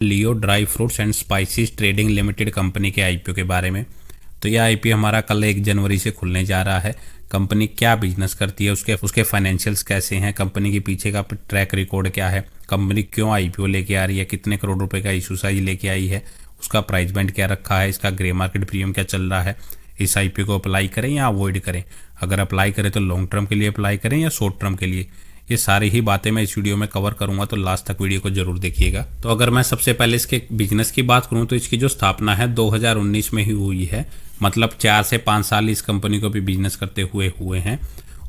Leo dry fruits and spices trading limited company के IPO के बारे में। तो यह आईपीओ हमारा कल 1 जनवरी से खुलने जा रहा है। कंपनी क्या बिजनेस करती है, उसके फाइनेंशियल्स कैसे हैं, कंपनी के पीछे का ट्रैक रिकॉर्ड क्या है, कंपनी क्यों आईपीओ लेके आ रही है, कितने करोड़ रुपए का इशू साइज लेके आई है, उसका प्राइस बैंड क्या रखा है, इसका ग्रे मार्केट प्रीमियम क्या चल रहा है, इस आईपीओ को अप्लाई करें या अवॉइड करें, अगर अप्लाई करें तो लॉन्ग टर्म के लिए अप्लाई करें या शॉर्ट टर्म के लिए, ये सारी ही बातें मैं इस वीडियो में कवर करूंगा। तो लास्ट तक वीडियो को जरूर देखिएगा। तो अगर मैं सबसे पहले इसके बिजनेस की बात करूं तो इसकी जो स्थापना है 2019 में ही हुई है, मतलब 4 से 5 साल इस कंपनी को भी बिजनेस करते हुए हैं।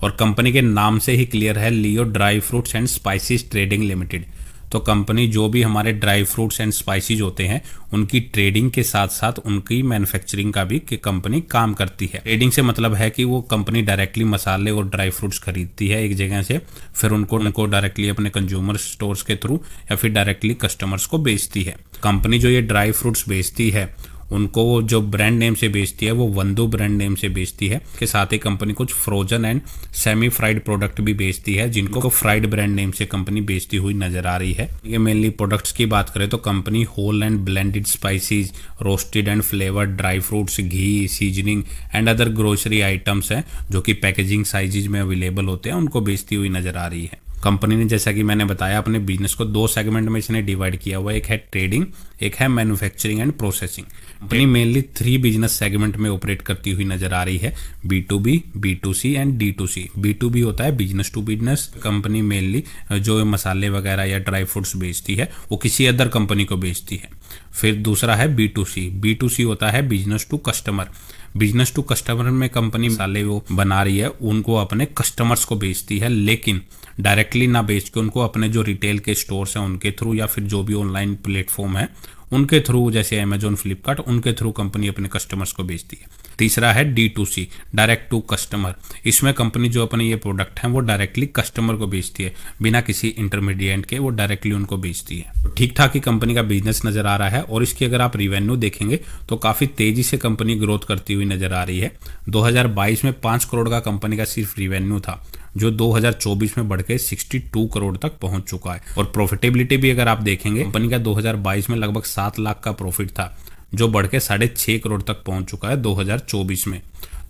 और कंपनी के नाम से ही क्लियर है, Leo dry fruits and spices trading limited. तो कंपनी जो भी हमारे ड्राई फ्रूट्स एंड स्पाइसेस होते हैं उनकी ट्रेडिंग के साथ साथ उनकी मैन्युफैक्चरिंग का भी कंपनी काम करती है। ट्रेडिंग से मतलब है कि वो कंपनी डायरेक्टली मसाले और ड्राई फ्रूट्स खरीदती है एक जगह से, फिर उनको डायरेक्टली अपने कंज्यूमर स्टोर्स के थ्रू या फिर डायरेक्टली कस्टमर्स को बेचती है। कंपनी जो ये ड्राई फ्रूट्स बेचती है उनको वो जो ब्रांड नेम से बेचती है वो वंदू ब्रांड नेम से बेचती है। के साथ ही कंपनी कुछ frozen and semi fried product भी बेचती है जिनको फ्राइड ब्रांड नेम से कंपनी बेचती हुई नजर आ रही है। ये मेनली प्रोडक्ट्स की बात करें तो company whole and blended spices, roasted and flavoured dry fruits, ghee, seasoning and other grocery items हैं जो कि पैकेजिंग साइजेज में अवेलेबल होते हैं, उनको बेचती हुई नजर आ रही है। कंपनी ने जैसा कि मैंने बताया अपने बिजनेस को 2 सेगमेंट में इसने डिवाइड किया हुआ है, एक है ट्रेडिंग, एक है manufacturing and processing. Company mainly 3 business segment में ऑपरेट करती हुई नजर आ रही है, B2B, B2C and D2C। B2B होता है business to business. Company mainly जो मसाले वगैरह या ड्राई फ्रूट्स बेचती है वो किसी अदर कंपनी को बेचती है। फिर दूसरा है B2C। B2C होता है business to customer. Business to customer में कंपनी मसाले वो बना रही है उनको अपने कस्टमर्स को बेचती है, लेकिन डायरेक्टली ना बेच के उनको अपने जो रिटेल के स्टोर्स हैं उनके थ्रू या फिर जो भी ऑनलाइन प्लेटफॉर्म है उनके थ्रू, जैसे अमेजोन, फ्लिपकार्ट, उनके थ्रू कंपनी अपने कस्टमर्स को बेचती है। तीसरा है D2C, डायरेक्ट टू कस्टमर। इसमें कंपनी जो अपने ये प्रोडक्ट हैं वो डायरेक्टली कस्टमर को बेचती है, बिना किसी इंटरमीडिएट के वो डायरेक्टली उनको बेचती है। ठीक ठाक ही कंपनी का बिजनेस नजर आ रहा है और इसकी अगर आप रिवेन्यू देखेंगे तो काफी तेजी से कंपनी ग्रोथ करती हुई नजर आ रही है। 2022 में 5 करोड़ का कंपनी का सिर्फ रिवेन्यू था, जो 2024 में बढ़ के 62 करोड़ तक पहुंच चुका है। और प्रॉफिटेबिलिटी भी अगर आप देखेंगे, कंपनी का 2022 में लगभग 7 लाख का प्रॉफिट था, जो बढ़ के 6.5 करोड़ तक पहुंच चुका है 2024 में।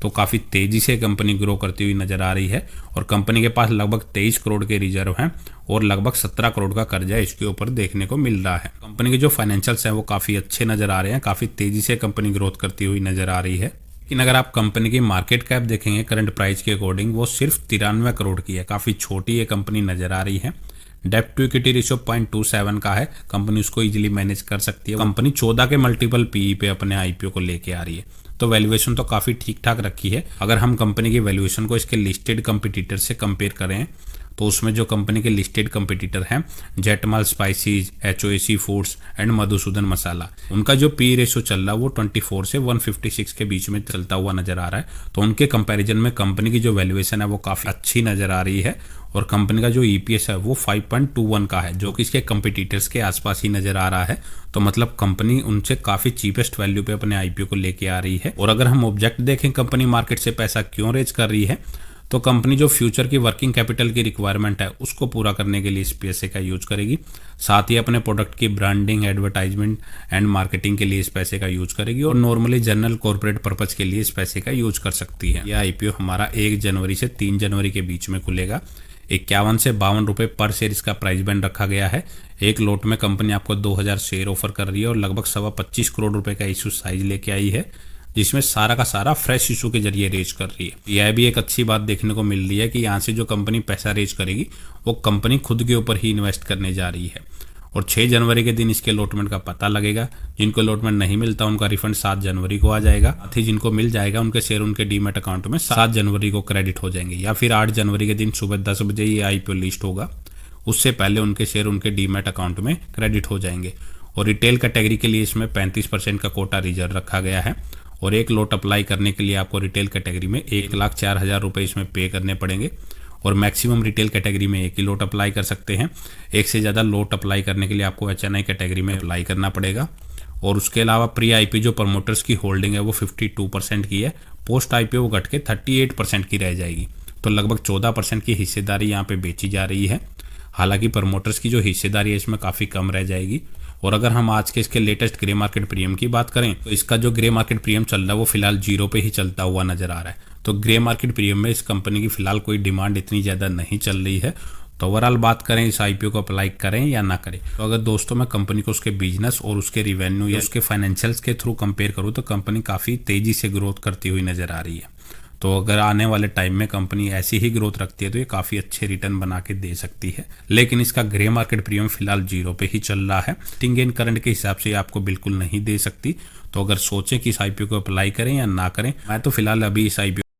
तो काफी तेजी से कंपनी ग्रो करती हुई नजर आ रही है और कंपनी के पास लगभग 23 करोड़ के रिजर्व हैं और लगभग 17 करोड़ का कर्जा इसके ऊपर देखने को मिल रहा है। कंपनी के जो फाइनेंशियल्स हैं वो काफी अच्छे नजर आ रहे हैं, काफी तेजी से कंपनी ग्रोथ करती हुई नजर आ रही है। लेकिन अगर आप कंपनी की मार्केट कैप देखेंगे करंट प्राइस के अकॉर्डिंग, वो सिर्फ 93 करोड़ की है, काफी छोटी ये कंपनी नजर आ रही है। डेप्ट टू इक्विटी रेशियो 0.27 का है, कंपनी उसको इजीली मैनेज कर सकती है। कंपनी 14 के मल्टीपल पीई पे अपने आईपीओ को लेके आ रही है, तो वैल्यूएशन तो काफी ठीक ठाक रखी है। अगर हम कंपनी की वैल्यूएशन को इसके लिस्टेड कंपटीटर से कंपेयर करें तो उसमें जो कंपनी के लिस्टेड कंपटीटर हैं, Jetmal spices, HOAC foods and Madhusudan masala, उनका जो पी रेशियो चल रहा है वो 24 से 156 के बीच में चलता हुआ नजर आ रहा है। तो उनके कंपैरिजन में कंपनी की जो वैल्यूएशन है वो काफी अच्छी नजर आ रही है और कंपनी का जो EPS है वो 5.21 का है, जो कि इसके कंपटीटर्स के आसपास ही नजर आ रहा है। तो मतलब कंपनी उनसे काफी चीपेस्ट वैल्यू पे अपने आईपीओ को लेके आ रही है। और अगर हम ऑब्जेक्ट देखें कंपनी मार्केट से पैसा क्यों रेज कर रही है, तो कंपनी जो फ्यूचर की वर्किंग कैपिटल की रिक्वायरमेंट है उसको पूरा करने के लिए इस पैसे का यूज करेगी, साथ ही अपने प्रोडक्ट की ब्रांडिंग, एडवर्टाइजमेंट एंड मार्केटिंग के लिए इस पैसे का यूज करेगी और नॉर्मली जनरल कॉर्पोरेट पर्पज के लिए इस पैसे का यूज कर सकती है। यह आईपीओ हमारा 1 जनवरी से 3 जनवरी के बीच में खुलेगा। 51 से 52 रुपए पर शेयर इसका प्राइस बैंड रखा गया है। एक लोट में कंपनी आपको 2000 शेयर ऑफर कर रही है और लगभग 25 करोड़ रुपए का इशू साइज लेके आई है, जिसमें सारा का सारा फ्रेश इशू के जरिए रेज कर रही है। यह भी एक अच्छी बात देखने को मिल रही है कि यहाँ से जो कंपनी पैसा रेज करेगी वो कंपनी खुद के ऊपर ही इन्वेस्ट करने जा रही है। और 6 जनवरी के दिन इसके अलॉटमेंट का पता लगेगा। जिनको अलॉटमेंट नहीं मिलता उनका रिफंड 7 जनवरी को आ जाएगा। साथ ही जिनको मिल जाएगा उनके शेयर उनके डीमैट अकाउंट में 7 जनवरी को क्रेडिट हो जाएंगे, या फिर 8 जनवरी के दिन सुबह 10 बजे ये आईपीओ लिस्ट होगा, उससे पहले उनके शेयर उनके डीमैट अकाउंट में क्रेडिट हो जाएंगे। और रिटेल कैटेगरी के लिए इसमें 35% का कोटा रिजर्व रखा गया है और एक लोट अप्लाई करने के लिए आपको रिटेल कैटेगरी में 1,04,000 रुपए इसमें पे करने पड़ेंगे और मैक्सिमम रिटेल कैटेगरी में 1 ही लोट अप्लाई कर सकते हैं। एक से ज़्यादा लोट अप्लाई करने के लिए आपको HNI कैटेगरी में अप्लाई करना पड़ेगा। और उसके अलावा प्री आईपीओ जो प्रमोटर्स की होल्डिंग है वो 52% की है, पोस्ट आईपीओ घट के 38% की रह जाएगी। तो लगभग 14% की हिस्सेदारी यहाँ पे बेची जा रही है। हालांकि प्रमोटर्स की जो हिस्सेदारी है इसमें काफ़ी कम रह जाएगी और अगर हम आज के इसके लेटेस्ट ग्रे मार्केट प्रीमियम की बात करें तो इसका जो ग्रे मार्केट प्रीमियम चल रहा है वो फिलहाल 0 पे ही चलता हुआ नजर आ रहा है। तो ग्रे मार्केट प्रीमियम में इस कंपनी की फिलहाल कोई डिमांड इतनी ज़्यादा नहीं चल रही है। तो ओवरऑल बात करें इस आईपीओ को अप्लाई करें या ना करें, तो अगर दोस्तों मैं कंपनी को उसके बिजनेस और उसके रिवेन्यू या उसके फाइनेंशियल्स के थ्रू कंपेयर करूँ तो कंपनी काफ़ी तेज़ी से ग्रोथ करती हुई नज़र आ रही है। तो अगर आने वाले टाइम में कंपनी ऐसी ही ग्रोथ रखती है तो ये काफ़ी अच्छे रिटर्न बना के दे सकती है। लेकिन इसका ग्रे मार्केट प्रीमियम फिलहाल 0 पे ही चल रहा है। टिंग इन करंट के हिसाब से आपको बिल्कुल नहीं दे सकती। तो अगर सोचें कि इस आईपीओ को अप्लाई करें या ना करें, मैं तो फिलहाल अभी इस आईपीओ